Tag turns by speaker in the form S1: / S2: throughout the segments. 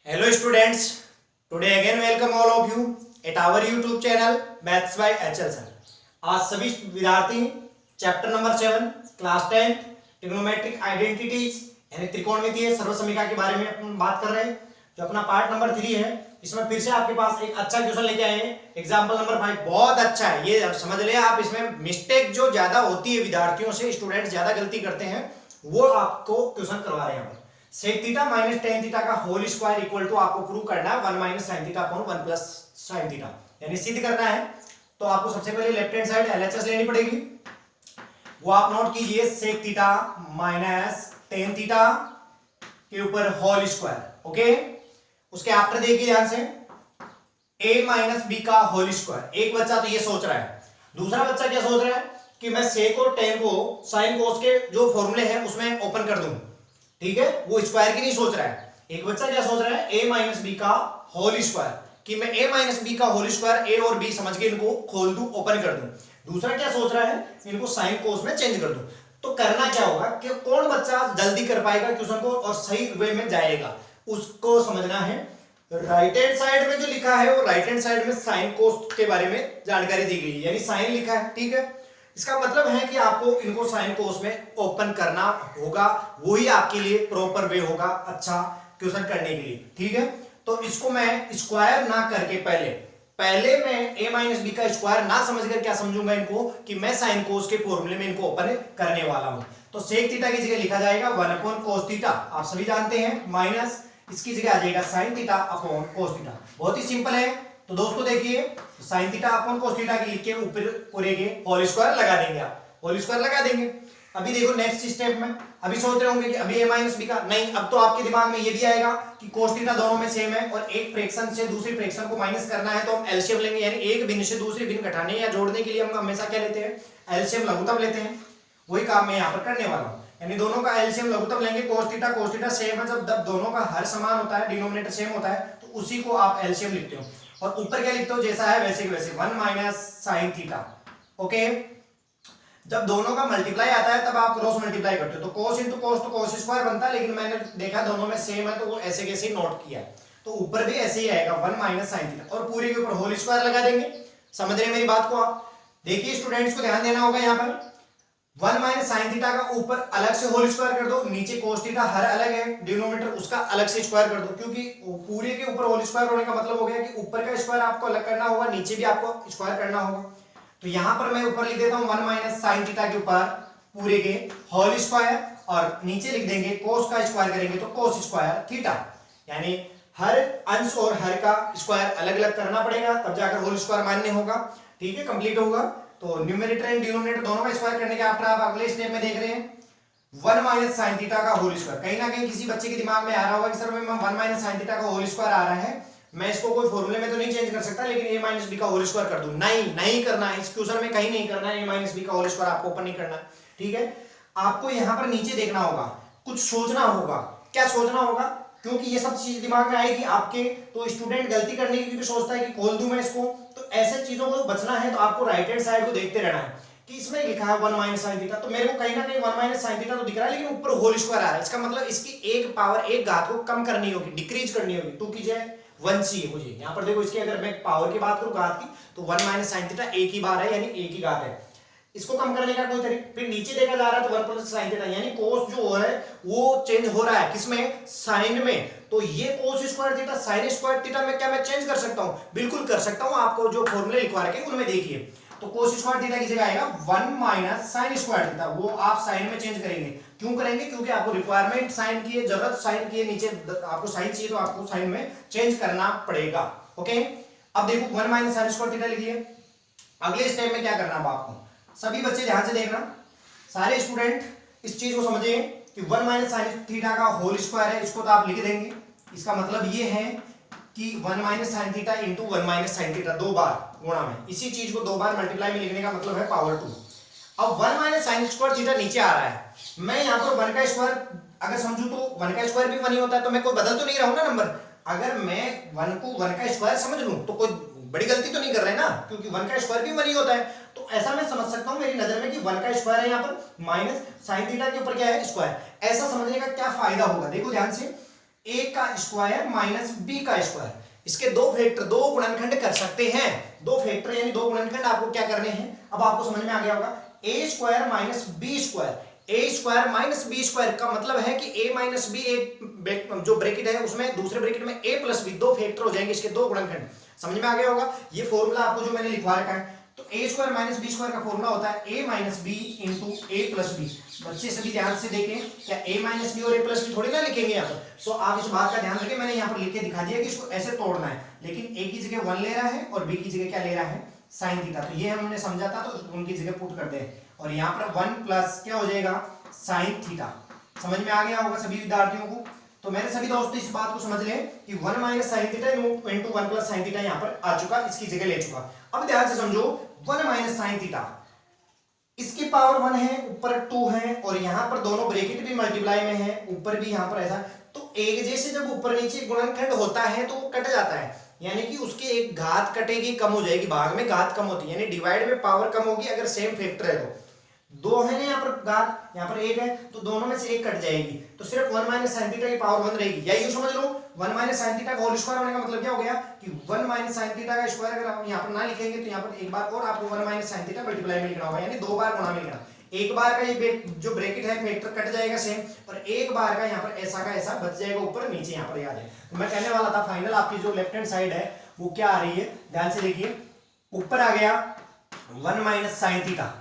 S1: Hello students, today again welcome all of you at our YouTube channel Maths by HL Sir। आज सभी विद्यार्थी chapter number 7 class 10 trigonometric identities यानी त्रिकोणमितीय सर्वसमीकरण के बारे में अपन बात कर रहे हैं। जो अपना पार्ट नंबर 3 है, इसमें फिर से आपके पास एक अच्छा क्वेश्चन लेके आए हैं। एग्जाम्पल नंबर 5 बहुत अच्छा है, ये समझ ले आप। इसमें मिस्टेक जो ज्यादा होती है विद्यार्थियों से, स्टूडेंट्स ज्यादा गलती करते हैं, वो आपको क्वेश्चन करवा रहे हैं। यहाँ पर sec theta minus ten theta का होल स्क्वायर इक्वल टू आपको प्रूव करना है 1 minus sine theta upon 1 plus sine theta, यानी सिद्ध करना है। तो आपको सबसे पहले लेफ्ट हैंड साइड एलएचएस लेनी पड़ेगी, वो आप नोट कीजिए। Sec theta minus ten theta के ऊपर होल स्क्वायर, ओके। उसके आफ्टर देखिए ध्यान से, a माइनस बी का होल स्क्वायर। एक बच्चा तो ये सोच रहा है, दूसरा बच्चा क्या सोच रहा है कि मैं सेक और टेन को साइन कोस के जो फॉर्मूले हैं उसमें ओपन कर दूं, ठीक है। वो स्क्वायर की नहीं सोच रहा है। एक बच्चा क्या सोच रहा है, a माइनस बी का होल स्क्वायर, कि मैं a माइनस बी का होल स्क्वायर a और b समझ के इनको खोल दूं, ओपन कर दूं। दूसरा क्या सोच रहा है, इनको साइन कोस में चेंज कर दूं। तो करना क्या होगा कि कौन बच्चा जल्दी कर पाएगा क्वेश्चन को और सही वे में जाएगा, उसको समझना है। राइट हैंड साइड में जो लिखा है, वो राइट हैंड साइड में साइन कोस के बारे में जानकारी दी गई है, यानी साइन लिखा है, ठीक है। इसका मतलब है कि आपको इनको साइन कोस में ओपन करना होगा, वही आपके लिए प्रॉपर वे होगा अच्छा क्वेश्चन करने के लिए, ठीक है। तो इसको मैं स्क्वायर ना करके पहले मैं a माइनस बी का स्क्वायर ना समझकर क्या समझूंगा इनको, कि मैं साइन कोस के फॉर्मूले में इनको ओपन करने वाला हूं। तो सेक थीटा की जगह लिखा जाएगा 1 अपॉन कोस थीटा, आप सभी जानते हैं, माइनस इसकी जगह आ जाएगा sign theta upon cos theta. बहुत ही सिंपल है। तो दोस्तों देखिए, sign theta upon cos theta के लिख के ऊपर पूरे के होल स्क्वायर लगा देंगे, आप होल स्क्वायर लगा देंगे। अभी देखो नेक्स्ट स्टेप में, अभी सोच रहे होंगे कि अभी a माइनस बी का नहीं, अब तो आपके दिमाग में ये भी आएगा कि कोस थीटा दोनों में सेम है और एक फ्रैक्शन से दूसरी फ्रैक्शन को माइनस करना है, तो हम एलसीएम लेंगे, यानी एक भिन्न से दूसरी भिन्न घटाने या जोड़ने के लिए हम हमेशा क्या लेते हैं, एलसीएम लघुत्तम लेते हैं। वही काम मैं यहाँ पर करने वाला हूँ, यानी दोनों का एलसीएम लघुत्तम लेंगे। कोस थीटा सेम है, जब दोनों का हर समान होता है, डिनोमिनेटर सेम होता है, तो उसी को आप एलसीएम लिखते हो। और ऊपर क्या लिखते हो, जैसा है वैसे के वैसे 1 माइनस साइन थीटा, ओके। जब दोनों का मल्टीप्लाई आता है तब आप क्रॉस मल्टीप्लाई करते हो, तो कोस इंटू कोस तो कोस स्क्वायर बनता है, लेकिन मैंने देखा दोनों में सेम है तो वो ऐसे कैसे नोट किया है। तो ऊपर भी ऐसे ही आएगा 1 माइनस साइन थीटा, और पूरे के ऊपर होल स्क्वायर लगा देंगे। समझ रहे हैं मेरी बात को आप? देखिए स्टूडेंट्स को ध्यान देना होगा, यहाँ पर 1 माइनस साइन थीटा का ऊपर अलग से होल स्क्वायर कर दो, नीचे कोस थीटा हर अलग है, डिनोमिनेटर उसका अलग से स्क्वायर कर दो, क्योंकि पूरे के ऊपर होल स्क्वायर होने का मतलब हो गया कि ऊपर का स्क्वायर आपको अलग करना होगा, नीचे भी आपको स्क्वायर करना होगा। तो यहां पर मैं ऊपर लिख देता हूं 1 माइनस साइन थीटा के ऊपर पूरे के होल स्क्वायर, और नीचे लिख देंगे कोस का स्क्वायर करेंगे तो कोस स्क्वायर थीटा, यानी हर अंश और हर का स्क्वायर अलग अलग करना पड़ेगा, तब जाकर होल स्क्वायर मान्य होगा, ठीक है, कंप्लीट होगा। तो न्यूमेरेटर एंड डिनोमिनेटर दोनों का स्क्वायर करने के आफ्टर आप अगले स्टेप में देख रहे हैं 1 माइनस साइन थीटा का होल स्क्वायर। कहीं ना कहीं किसी बच्चे के दिमाग में आ रहा होगा कि सर मैं 1 माइनस साइन थीटा का होल स्क्वायर आ रहा है, मैं इसको कोई फॉर्मूले में तो नहीं चेंज कर सकता, लेकिन a माइनस बी का होल स्क्वायर कर दूं। नहीं करना है, इस क्वेश्चन में कहीं नहीं करना है, a माइनस बी का होल स्क्वायर आपको ओपन नहीं करना, ठीक है। आपको यहां पर नीचे देखना होगा, कुछ सोचना होगा। क्या सोचना होगा, क्योंकि ये सब चीज दिमाग में आएगी आपके, तो स्टूडेंट गलती करने की भी सोचता है कि खोल दूं मैं इसको। तो ऐसे चीजों को बचना है, तो आपको राइट हैंड साइड को देखते रहना है कि इसमें लिखा है 1 माइनस साइन थीटा, तो मेरे को कहीं ना कहीं 1 माइनस साइन थीटा तो दिख रहा है, लेकिन ऊपर होल स्क्वायर आ रहा है। इसका मतलब इसकी एक पावर, एक घात को कम करनी होगी, डिक्रीज करनी होगी, 2 की जगह 1 चाहिए मुझे। यहाँ पर देखो, इसकी अगर मैं पावर की बात करूं घात की, तो 1 माइनस साइन थीटा एक ही बार है, यानी एक ही घात है। इसको कम करने का कोई तरीका, फिर नीचे देखा जा रहा है तो 1 प्लस साइन थीटा, यानी कोस जो है वो चेंज हो रहा है किसमें, साइन में। तो ये cos square theta sine square theta में क्या मैं चेंज कर सकता हूं? बिल्कुल कर सकता हूं। आपको जो फॉर्मूले लिखवा रखे उनमें देखिए, तो कोस स्क्वायर थीटा की जगह आएगा 1 माइनस साइन स्क्वायर थीटा, वो आप साइन में चेंज करेंगे। क्यों करेंगे? क्योंकि आपको रिक्वायरमेंट साइन की है, जरूरत साइन की है, नीचे आपको साइन चाहिए तो आपको साइन में चेंज करना पड़ेगा, ओके। अब देखो 1 माइनस साइन स्क्वायर थीटा लिखिए। अगले स्टेप में क्या करना है आपको, सभी बच्चे ध्यान से देखना, सारे स्टूडेंट इस चीज को समझिए कि 1 माइनस साइन थीटा का होल स्क्वायर है, इसको तो आप लिख देंगे। इसका मतलब ये है कि 1 minus sine theta into 1 minus sine theta, 2 बार गुणा में, इसी चीज को 2 बार मल्टीप्लाई में लिखने का मतलब है पावर 2। अब 1 माइनस साइन स्क्वायर थीटा नीचे आ रहा है, मैं यहाँ पर 1 का स्क्वायर अगर समझू तो 1 का स्क्वायर भी 1 ही होता है, तो मैं कोई बदल तो नहीं रहा हूं ना नंबर। अगर मैं 1 को 1 का स्क्वायर समझ लूं तो कोई बड़ी गलती तो नहीं कर रहे ना, क्योंकि 1 का स्क्वायर भी 1 ही होता है। तो ऐसा मैं समझ सकता हूं मेरी नजर में कि 1 का स्क्वायर है, यहाँ पर माइनस साइन थीटा के ऊपर क्या है, स्क्वायर। ऐसा समझने का क्या फायदा होगा, देखो ध्यान से। ए का स्क्वायर माइनस बी का स्क्वायर। इसके दो फैक्टर, दो गुणनखंड कर सकते हैं। दो फैक्टर यानी दो गुणनखंड आपको क्या करने हैं, अब आपको समझ में आ गया होगा। ए स्क्वायर माइनस बी स्क्वायर, ए स्क्वायर माइनस बी स्क्वायर का मतलब है कि ए माइनस बी, एक जो ब्रैकेट है उसमें दूसरे ब्रैकेट में ए प्लस बी, दो फैक्टर हो जाएंगे इसके दो गुणनखंड। समझ में आ गया होगा। ये फॉर्मूला आपको जो मैंने लिखवा रखा है, तो ए स्क्वायर माइनस बी स्क्वायर का फॉर्मूला होता है ए माइनस बी इंटू ए प्लस बी। बच्चे सभी ध्यान से देखें, क्या ए माइनस बी और ए प्लस बी थोड़ी ना लिखेंगे यहाँ पर। सो आप इस बात का ध्यान रखें, मैंने यहाँ पर लिख के दिखा दिया कि इसको ऐसे तोड़ना है, लेकिन ए की जगह 1 ले रहा है और बी की जगह क्या ले रहा है, साइन थीटा। तो ये हमने समझा था, तो उनकी जगह पुट कर दे और यहाँ पर 1 प्लस क्या हो जाएगा, साइन थीटा। समझ में आ गया होगा सभी विद्यार्थियों को। तो मेरे सभी दोस्तों इस बात को समझ लें कि 1 minus sine theta into 1 plus sine theta यहाँ पर आ चुका, इसकी जगह ले चुका। अब ध्यान से समझो, 1 माइनस साइन थीटा, इसकी पावर 1 है, ऊपर 2 है और यहाँ पर दोनों ब्रैकेट भी मल्टीप्लाई में है, ऊपर भी यहाँ पर ऐसा। तो एक जैसे जब ऊपर नीचे गुणनखंड होता है तो वो कट जाता है, यानी कि उसके एक घात कटेगी, कम हो जाएगी, भाग में घात कम होती है, यानी डिवाइड में पावर कम होगी अगर सेम फैक्टर है तो। दो है ना यहाँ पर घात, यहाँ पर एक है, तो दोनों में से एक कट जाएगी, तो सिर्फ 1 माइनस साइन थीटा की पावर 1 रहेगी। या यूं समझ लो 1 माइनस साइन थीटा का होल स्क्वायर होने का मतलब क्या हो गया कि 1 माइनस साइन थीटा का स्क्वायर अगर आप यहाँ पर ना लिखेंगे तो यहाँ पर एक बार और आपको 1 माइनस साइन थीटा मल्टीप्लाई में लिखना होगा, यानी दो बार गुणा में लिखना। एक बार का ये जो ब्रैकेट है फैक्टर कट जाएगा सेम, और एक बार का यहाँ पर ऐसा का ऐसा बच जाएगा ऊपर नीचे यहाँ पर याद है। तो मैं कहने वाला था फाइनल आपकी जो लेफ्ट हैंड साइड है वो क्या आ रही है, ध्यान से देखिए, ऊपर आ गया 1 minus sine theta,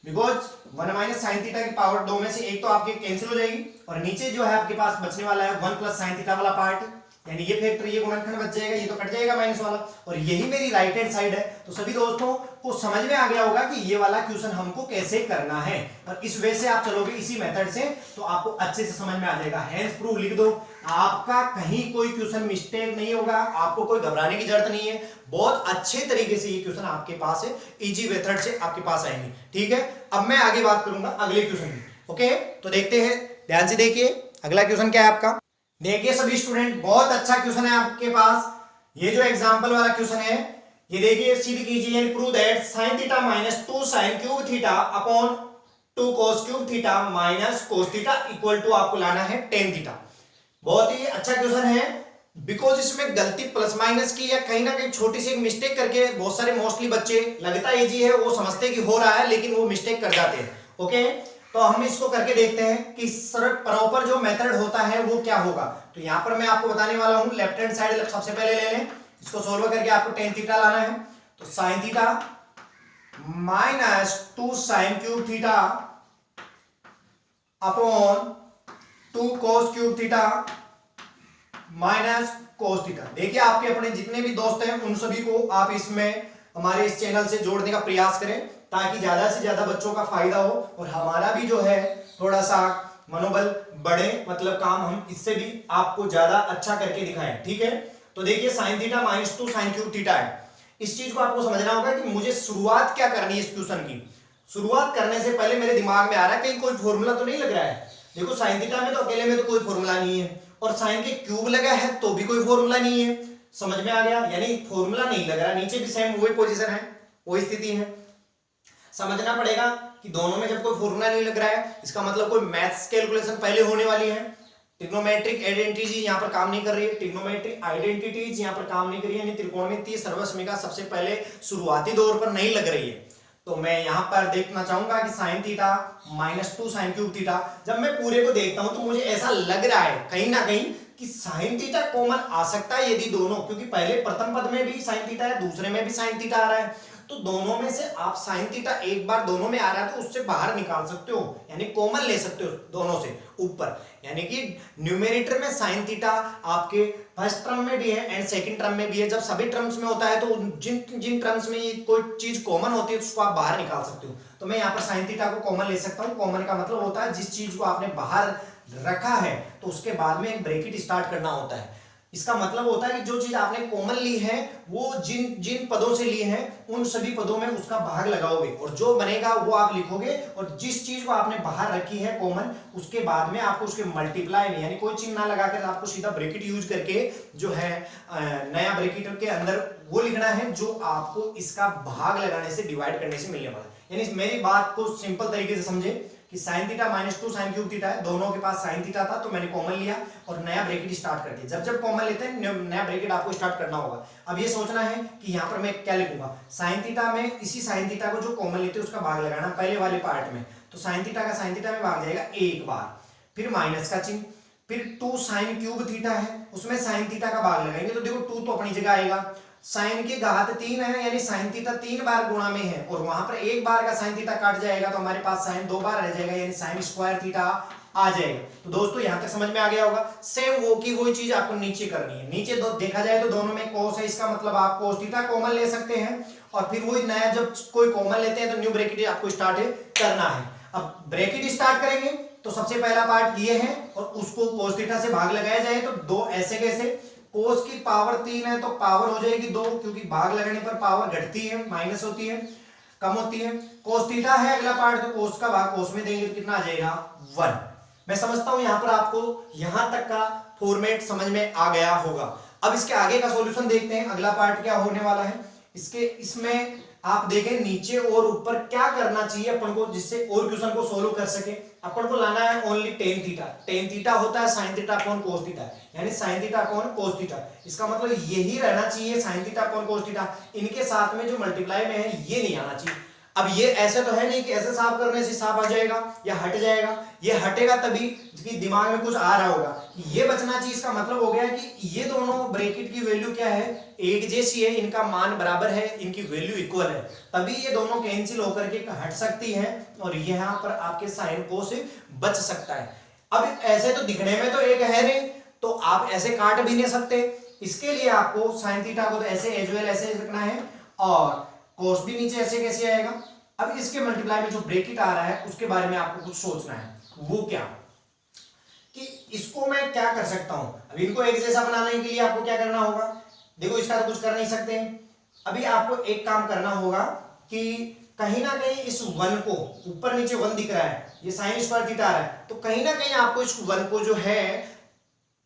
S1: because 1 minus sine theta की पावर दो में से एक तो आपकी कैंसिल हो जाएगी, और नीचे जो है आपके पास बचने वाला है 1 प्लस साइन थीटा वाला पार्ट, यानी ये फैक्टर, ये गुणनखंड बच जाएगा, ये तो कट जाएगा माइनस वाला, और यही मेरी राइट हैंड साइड है। तो सभी दोस्तों को समझ में आ गया होगा कि ये वाला क्वेश्चन हमको कैसे करना है, और इस वे से आप चलोगे इसी मेथड से तो आपको अच्छे से समझ में आ जाएगा। हैंस प्रूफ लिख दो, आपका कहीं कोई क्वेश्चन मिस्टेक नहीं होगा, आपको कोई घबराने की जरूरत नहीं है, बहुत अच्छे तरीके से ये क्वेश्चन आपके पास है, इजी मेथड से आपके पास आएंगे। ठीक है, अब मैं आगे बात करूंगा अगले क्वेश्चन की। ओके, तो देखते हैं, ध्यान से देखिए अगला क्वेश्चन क्या है आपका। देखिए सभी स्टूडेंट, बहुत अच्छा क्वेश्चन है आपके पास, ये जो एग्जांपल वाला क्वेश्चन है, ये देखिए सिद्ध कीजिए, prove that sin theta minus 2 sin cube theta upon 2 cos cube theta minus cos theta equal to आपको लाना है tan थीटा। बहुत ही अच्छा क्वेश्चन है, बिकॉज इसमें गलती प्लस माइनस की या कहीं ना कहीं छोटी सी एक मिस्टेक करके बहुत सारे मोस्टली बच्चे, लगता इजी है, वो समझते कि हो रहा है लेकिन वो मिस्टेक कर जाते हैं। ओके, तो हम इसको करके देखते हैं कि सर प्रॉपर जो मेथड होता है वो क्या होगा। तो यहाँ पर मैं आपको बताने वाला हूँ, लेफ्ट हैंड साइड सबसे पहले ले लें, इसको सोल्व करके आपको tan थीटा लाना है। तो sin theta minus 2 sin cube theta upon 2 cos cube theta minus cos theta. देखिए आपके अपने जितने भी दोस्त हैं उन सभी को आप इसमें हमारे इस चैनल से जोड़ने का प्रयास करें, ताकि ज्यादा से ज्यादा बच्चों का फायदा हो और हमारा भी जो है थोड़ा सा मनोबल बढ़े, मतलब काम हम इससे भी आपको ज्यादा अच्छा करके दिखाएं। ठीक है, तो देखिए sin theta minus 2 sin cube theta है, इस चीज को आपको समझना होगा कि मुझे शुरुआत क्या करनी है इस क्वेश्चन की। शुरुआत करने से पहले मेरे दिमाग में आ रहा है कहीं कोई फॉर्मूला तो नहीं लग रहा है। देखो sin थीटा में तो अकेले में तो कोई फॉर्मूला नहीं है, और sin के क्यूब लगा है तो भी कोई फॉर्मूला नहीं है। समझ में आ गया, यानी फॉर्मूला नहीं लग रहा, नीचे भी सेम वही पोजीशन है, वही स्थिति है। समझना पड़ेगा कि दोनों में जब कोई फॉर्मूला नहीं लग रहा है, इसका मतलब कोई मैथ्स कैलकुलेशन पहले होने वाली है। ट्रिग्नोमेट्रिक आइडेंटिटीज यहाँ पर काम नहीं कर रही है, ट्रिग्नोमेट्रिक आइडेंटिटीज यहाँ पर काम नहीं कर रही है, यानी त्रिकोणमितीय सर्वसमीका सबसे पहले शुरुआती दौर पर नहीं लग रही है। तो मैं यहाँ पर देखना चाहूंगा कि sin theta minus 2 sin cube theta, जब मैं पूरे को देखता हूं तो मुझे ऐसा लग रहा है कहीं ना कहीं कि sin थीटा कॉमन आ सकता है यदि दोनों, क्योंकि पहले प्रथम पद में भी sin थीटा है, दूसरे में भी sin थीटा आ रहा है, तो दोनों में से आप sin थीटा एक बार दोनों में आ रहा है तो उससे बाहर निकाल सकते हो, यानी कॉमन ले सकते हो दोनों से ऊपर, यानी कि न्यूमेरेटर में sin थीटा आपके फर्स्ट टर्म में भी है एंड सेकंड टर्म में भी है। जब सभी टर्म्स में होता है तो जिन जिन टर्म्स में ये कोई चीज कॉमन होती है उसको आप बाहर निकाल सकते हो। तो मैं यहाँ पर sin थीटा को कॉमन ले सकता हूँ। कॉमन का मतलब होता है जिस चीज को आपने बाहर रखा है तो उसके बाद में एक ब्रैकेट स्टार्ट करना होता है। इसका मतलब होता है कि जो चीज आपने कॉमन ली है वो जिन जिन पदों से ली है उन सभी पदों में उसका भाग लगाओगे और जो बनेगा वो आप लिखोगे, और जिस चीज को आपने बाहर रखी है कॉमन उसके बाद में आपको उसके मल्टीप्लाई में, यानी कोई चिन्ह ना लगाकर आपको सीधा ब्रैकेट यूज करके जो है नया ब्रैकेट के अंदर वो लिखना है जो आपको इसका भाग लगाने से डिवाइड करने से मिलने वाला है। यानी मेरी बात को सिंपल तरीके से समझे कि sine theta minus 2 sine cube theta है, दोनों के पास साइन थीटा था तो मैंने कॉमन लिया और नया ब्रैकेट स्टार्ट कर दिया। जब कॉमन लेते हैं नया ब्रैकेट आपको स्टार्ट करना होगा। अब ये सोचना है कि यहाँ पर मैं क्या लिखूंगा, साइन थीटा में इसी साइन थीटा को जो कॉमन लेते हैं उसका भाग लगाना पहले वाले पार्ट में, तो साइन थीटा का साइन थीटा में भाग जाएगा एक बार, फिर माइनस का चिन्ह, फिर 2 साइन क्यूब थीटा है उसमें साइन थीटा का भाग लगाएंगे तो देखो 2 तो अपनी जगह आएगा, साइन की घात 3 है यानी साइन थीटा 3 बार गुणा में है और वहां पर एक बार का साइन थीटा काट जाएगा तो हमारे पास साइन 2 बार रह जाएगा यानी साइन स्क्वायर थीटा आ जाएगा। तो दोस्तों यहां तक समझ में आ गया होगा। सेम वो की वही चीज आपको नीचे करनी है। नीचे देखा जाए तो दोनों में कोस है, इसका मतलब आप कोस थीटा कॉमन ले सकते हैं और फिर वही नया जब कोई कॉमन लेते हैं तो न्यू ब्रैकेट आपको स्टार्ट करना है। अब ब्रैकेट स्टार्ट करेंगे तो सबसे पहला पार्ट ये है और उसको कोस थीटा से भाग लगाया जाए तो 2 ऐसे कैसे, कोस की पावर 3 है तो पावर हो जाएगी 2 क्योंकि भाग लगाने पर पावर घटती है, माइनस होती है, कम होती है। कोस थीटा है अगला पार्ट तो कोस का भाग कोस में देंगे तो कितना आ जाएगा 1। मैं समझता हूं यहां पर आपको यहां तक का फॉर्मेट समझ में आ गया होगा। अब इसके आगे का सॉल्यूशन देखते हैं, अगला पार्ट क्या होने वाला है। इसमें आप देखें नीचे और ऊपर क्या करना चाहिए अपन को जिससे और क्वेश्चन को सोल्व कर सके। अपन को लाना है only tan theta. Tan theta होता है sine theta upon cos theta यानी sine theta upon cos theta. इसका मतलब यही रहना चाहिए sine theta upon cos theta, इनके साथ में जो मल्टीप्लाई में है ये नहीं आना चाहिए। अब ये ऐसे तो है नहीं कि ऐसे साफ करने से साफ आ जाएगा या हट जाएगा, ये हटेगा तभी कि दिमाग में कुछ आ रहा होगा, ये बचना चाहिए। इसका मतलब हो गया कि ये दोनों ब्रैकेट की वैल्यू क्या है, एक जैसी है, इनका मान बराबर है, इनकी वैल्यू इक्वल है, तभी ये दोनों कैंसिल होकर के हट सकती है और यहाँ पर आपके साइन को से बच सकता है। अब ऐसे तो दिखने में तो एक है नहीं तो आप ऐसे काट भी नहीं सकते, इसके लिए आपको साइन थीटा को तो ऐसे एज वेल ऐसे रखना है और कोस भी नीचे ऐसे कैसे आएगा। अब इसके मल्टीप्लाई में जो ब्रैकेट आ रहा है उसके बारे में आपको कुछ सोचना है, वो क्या कि इसको मैं क्या कर सकता हूं। अभी इनको एक जैसा बनाने के लिए आपको क्या करना होगा, देखो इसका तो कुछ कर नहीं सकते। अभी आपको एक काम करना होगा कि कहीं ना कहीं इस वन को, ऊपर नीचे वन दिख रहा है, ये साइन स्क्वायर थीटा आ रहा है, तो कहीं ना कहीं आपको इस वन को जो है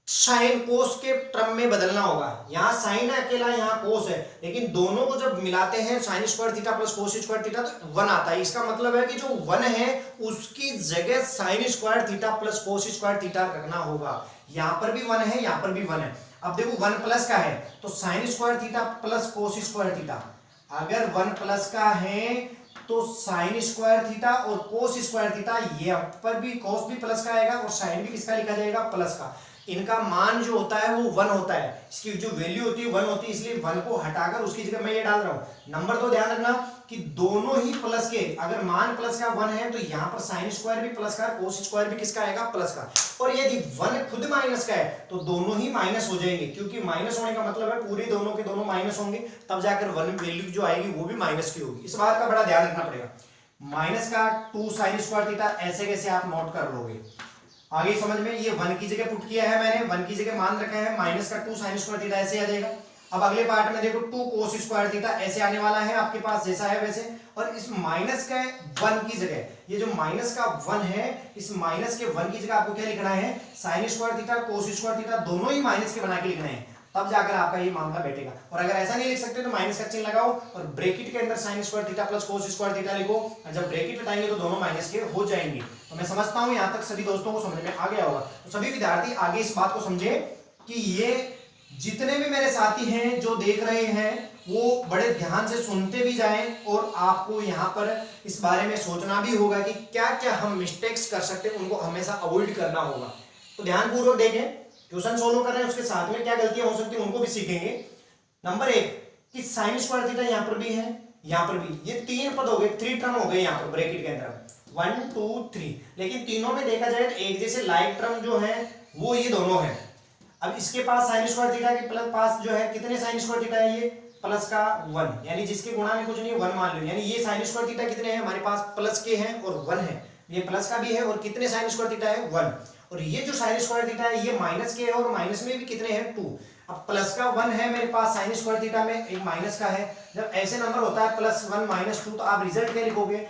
S1: साइन कोस के टर्म में बदलना होगा। यहाँ साइन है अकेला, यहाँ कोस है, लेकिन दोनों को जब मिलाते हैं sine square theta plus cos square theta तो 1 आता है। इसका मतलब है कि जो 1 है उसकी जगह sine square theta plus cos square theta रखना होगा। यहाँ पर भी 1 है, यहाँ पर भी 1 है। अब देखो 1 प्लस का है तो sine square theta plus cos square theta, अगर 1 प्लस का है तो साइन स्क्वायर थीटा और कोस स्क्वायर थीटा, ये पर भी कोस भी प्लस का आएगा और साइन भी किसका लिखा जाएगा, प्लस का। इनका मान जो होता है वो 1 होता है, इसकी जो वैल्यू होती है 1 होती है, इसलिए 1 को हटाकर उसकी जगह मैं ये डाल रहा हूं। नंबर तो ध्यान रखना कि दोनों ही प्लस के, अगर मान प्लस का 1 है तो यहाँ पर साइन स्क्वायर भी प्लस का, कोस स्क्वायर भी किसका आएगा, प्लस का। और यदि 1 खुद माइनस का है तो दोनों ही माइनस हो जाएंगे, क्योंकि माइनस होने का मतलब है पूरे दोनों के दोनों माइनस होंगे, तब जाकर 1 वैल्यू जो आएगी वो भी माइनस की होगी। इस बात का बड़ा ध्यान रखना पड़ेगा। माइनस का 2 साइन स्क्वायर थीटा ऐसे कैसे आप नोट कर लोगे आगे समझ में। ये 1 की जगह पुट किया है मैंने, 1 की जगह मान रखा है, माइनस का 2 साइन स्क्वायर थीटा ऐसे आ जाएगा। अब अगले पार्ट में देखो 2 कोस स्क्वायर थीटा ऐसे आने वाला है आपके पास, जैसा है वैसे। और इस माइनस का 1 की जगह, ये जो माइनस का 1 है, इस माइनस के 1 की जगह आपको क्या लिखना है, sine square theta cos square theta दोनों ही माइनस के बना के लिखना है, तब जाकर आपका ये मामला बैठेगा। और अगर ऐसा नहीं लिख सकते तो माइनस का चिन्ह लगाओ और ब्रैकेट के अंदर sine square theta plus cos square theta लिखो, और जब ब्रैकेट हटाएंगे तो दोनों माइनस के हो जाएंगे। तो मैं समझता हूं यहां तक सभी दोस्तों को समझ में आ गया होगा। तो सभी विद्यार्थी आगे इस बात को समझे कि ये जितने भी मेरे साथी हैं जो देख रहे हैं वो बड़े ध्यान से सुनते भी जाएं और आपको यहाँ पर इस बारे में सोचना भी होगा कि क्या क्या हम मिस्टेक्स कर सकते हैं, उनको हमेशा अवॉइड करना होगा। तो ध्यानपूर्वक देखें, क्वेश्चन सोल्व कर रहे हैं उसके साथ में क्या गलतियां हो सकती है उनको भी सीखेंगे। नंबर 1 कि साइन स्क्वायर थीटा यहाँ पर भी है, यहाँ पर भी, ये 3 पद हो गए, 3 टर्म हो गए यहाँ पर ब्रैकेट के अंदर 1 2 3, लेकिन तीनों में देखा जाए तो एक जैसे लाइक टर्म जो है वो ये दोनों है। अब इसके पास साइन स्क्वायर थीटा के प्लस पास जो है कितने साइन स्क्वायर थीटा है, ये प्लस का 1, यानी जिसके गुणा में कुछ नहीं 1 मान लो, यानी ये साइन स्क्वायर थीटा कितने हैं हमारे पास, प्लस के हैं और 1 है, ये प्लस का भी है और कितने साइन स्क्वायर थीटा है 1। और ये जो साइन स्क्वायर थीटा है ये माइनस के है और माइनस में भी कितने हैं 2। अब प्लस का 1 है मेरे पास साइन स्क्वायर थीटा में, एक माइनस का है। जब ऐसे नंबर होता है +1 -2 तो आप रिजल्ट क्या लिखोगे,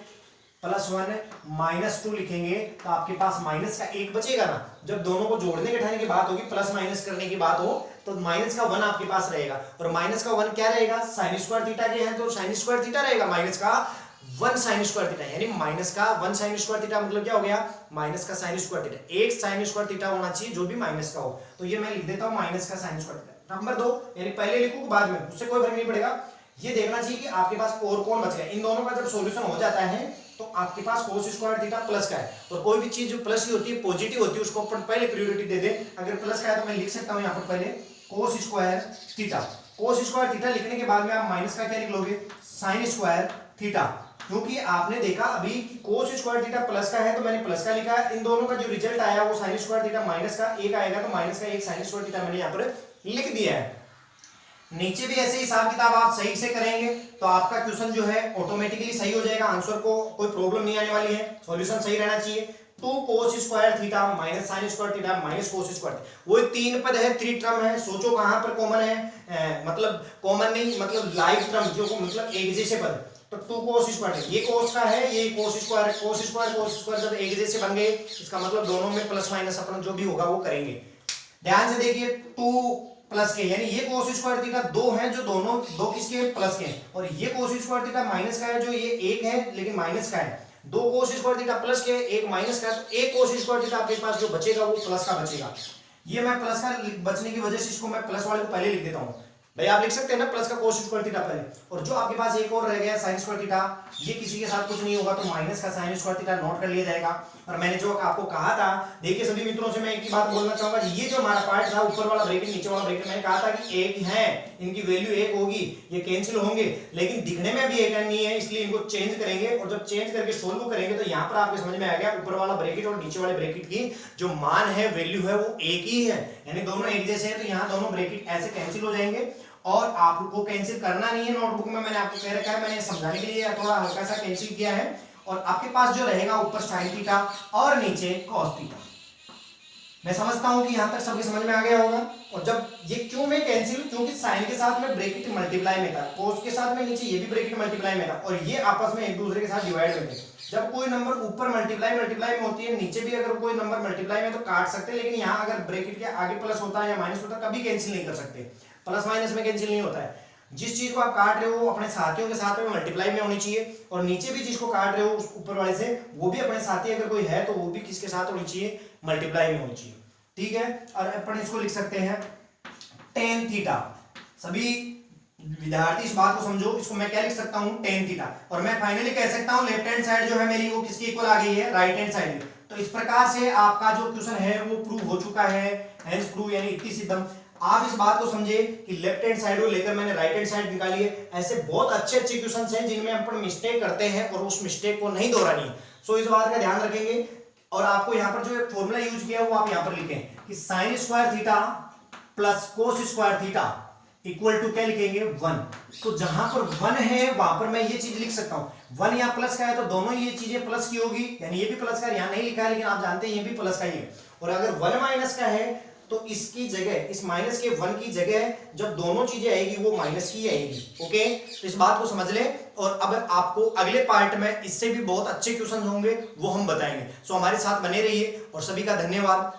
S1: +1 -2 लिखेंगे तो आपके पास माइनस का 1 बचेगा ना। जब दोनों को जोड़ने घटाने की बात होगी, प्लस माइनस करने की बात हो तो माइनस का 1 आपके पास रहेगा और माइनस का 1 क्या रहेगा, साइन स्क्वायर थीटा के हैं तो साइन स्क्वायर थीटा रहेगा, माइनस का 1 साइन स्क्वायर थीटा, यानी माइनस का 1 साइन स्क्वायर थीटा मतलब क्या हो गया, माइनस का साइन स्क्वायर थीटा। एक साइन स्क्वायर थीटा होना चाहिए जो भी माइनस का हो, तो ये मैं लिख देता हूं माइनस का साइन स्क्वायर थीटा। नंबर 2, यानी पहले लिखूं बाद में, उससे कोई फर्क नहीं पड़ेगा। ये देखना चाहिए कि आपके पास और कौन बच गया। इन दोनों का जब सॉल्यूशन हो जाता है तो आपके पास cos स्क्वायर थीटा प्लस का है, और कोई भी चीज जो प्लस की होती है, पॉजिटिव होती है, उसको अपन पहले प्रायोरिटी दे दे। अगर प्लस का है तो मैं लिख सकता हूं यहां पर पहले cos square theta. cos square theta लिखने के बाद में आप माइनस का क्या लिख लोगे, sin स्क्वायर थीटा। क्योंकि आपने देखा अभी कि cos स्क्वायर थीटा प्लस का है तो मैंने प्लस का लिखा है। इन दोनों का जो रिजल्ट आया वो sin स्क्वायर थीटा माइनस का एक आएगा, तो माइनस का एक sin स्क्वायर थीटा मैंने यहां पर लिख दिया है। नीचे भी ऐसे हिसाब किताब आप सही से करेंगे तो आपका क्वेश्चन जो है ऑटोमेटिकली सही हो जाएगा, आंसर को कोई प्रॉब्लम नहीं आने वाली है, सॉल्यूशन सही रहना चाहिए। 2 cos square theta minus sin square theta minus cos square, वो 3 पद है, 3 टर्म है। सोचो कहां पर कॉमन है, मतलब कॉमन नहीं, मतलब लाइव टर्म जो मतलब एक जैसे पद। तो 2 cos स्क्वायर, ये cos का है, ये cos स्क्वायर है। cos स्क्वायर जब एक जैसे बन गए, इसका मतलब दोनों में प्लस माइनस अपन जो भी होगा वो करेंगे। ध्यान से देखिए, 2 प्लस के, यानी ये cos स्क्वायर थीटा 2 है जो दोनों दो किसके प्लस के हैं, और ये cos स्क्वायर थीटा माइनस का है जो ये 1 है लेकिन माइनस का है। 2 cos स्क्वायर थीटा प्लस के, 1 माइनस का है, तो 1 cos स्क्वायर थीटा आपके पास जो बचेगा वो प्लस का बचेगा। ये मैं प्लस का बचने की वजह से इसको मैं प्लस वाले को पहले लिख देता हूं। भाई आप लिख सकते हैं ना प्लस का cos स्क्वायर थीटा पहले, और जो आपके पास एक और रह गया sin स्क्वायर थीटा, ये किसी के साथ कुछ नहीं होगा तो माइनस का sin स्क्वायर थीटा नोट कर लिया जाएगा। और मैंने जो आपको कहा था, देखिए सभी मित्रों से मैं एक ही बात बोलना चाहूंगा, ये जो हमारा पार्ट था ऊपर वाला ब्रैकेट नीचे वाला ब्रैकेट, मैंने कहा था कि एक है, इनकी वैल्यू एक होगी, ये कैंसिल होंगे, लेकिन दिखने में भी एक नहीं है, इसलिए इनको चेंज करेंगे। और जब चेंज करके सोल्व करेंगे तो यहाँ पर आपको समझ में आ गया ऊपर वाला ब्रैकेट और नीचे वाले ब्रैकेट की जो मान है, वैल्यू है, वो एक ही है, यानी दोनों एक जैसे हैं। तो यहाँ दोनों ब्रैकेट ऐसे कैंसिल हो जाएंगे, और आपको कैंसिल करना नहीं है। नोटबुक में मैंने आपको कह रखा है, मैंने समझाने के लिए थोड़ा हल्का सा कैंसिल किया है। और आपके पास जो रहेगा ऊपर sin थीटा और नीचे cos थीटा। मैं समझता हूं कि यहां तक सबके समझ में आ गया होगा। और जब ये क्यों में कैंसिल, क्योंकि sin के साथ में ब्रैकेट मल्टीप्लाई में था, cos के साथ में नीचे ये भी ब्रैकेट मल्टीप्लाई में था, और ये आपस में एक दूसरे के साथ डिवाइड में थे। जब कोई नंबर ऊपर मल्टीप्लाई में होती है, नीचे भी अगर कोई नंबर मल्टीप्लाई में तो काट सकते हैं, लेकिन यहाँ अगर ब्रैकेट के आगे प्लस होता है या माइनस होता है कभी कैंसिल नहीं कर सकते। प्लस माइनस में कैंसिल नहीं होता है। जिस चीज को आप काट रहे हो वो अपने साथियों के साथ में मल्टीप्लाई में होनी चाहिए, और नीचे भी जिसको काट रहे हो उस ऊपर वाले से वो भी अपने साथी अगर कोई है तो वो भी किसके साथ होनी चाहिए, मल्टीप्लाई में होनी चाहिए। ठीक है, और अपन इसको लिख सकते हैं tan थीटा। सभी विद्यार्थी इस बात को समझो, इसको मैं क्या लिख सकता हूं, tan थीटा। और मैं फाइनली कह सकता हूं लेफ्ट हैंड साइड जो है मेरी वो किसकी इक्वल आ गई है, राइट हैंड साइड। तो इस प्रकार से आपका जो क्वेश्चन है वो प्रूव हो चुका है, हेंस प्रूव यानी इति सिद्धम। आप इस बात को समझे कि लेफ्ट हैंड साइड को लेकर मैंने राइट हैंड साइड निकाली है। ऐसे बहुत अच्छे अच्छे क्वेश्चंस हैं जिनमें अपन मिस्टेक करते हैं और उस मिस्टेक को नहीं दोहरानी है। सो इस बात का ध्यान रखेंगे। और आपको यहाँ पर जो एक फॉर्मूला यूज किया वो आप यहाँ पर लिखें कि sin square theta plus cos square theta equal to क्या लिखेंगे, 1। तो जहां पर 1 है वहां पर मैं ये चीज लिख सकता हूं, 1 यहाँ प्लस का है तो दोनों ये चीजें प्लस की होगी, यानी ये भी प्लस का, यहाँ नहीं लिखा है लेकिन आप जानते हैं ये भी प्लस का ही है। और अगर 1 माइनस का है तो इसकी जगह, इस माइनस के 1 की जगह जब दोनों चीजें आएगी वो माइनस की आएगी। ओके, तो इस बात को समझ लें। और अब आपको अगले पार्ट में इससे भी बहुत अच्छे क्वेश्चन होंगे वो हम बताएंगे। सो हमारे साथ बने रहिए और सभी का धन्यवाद।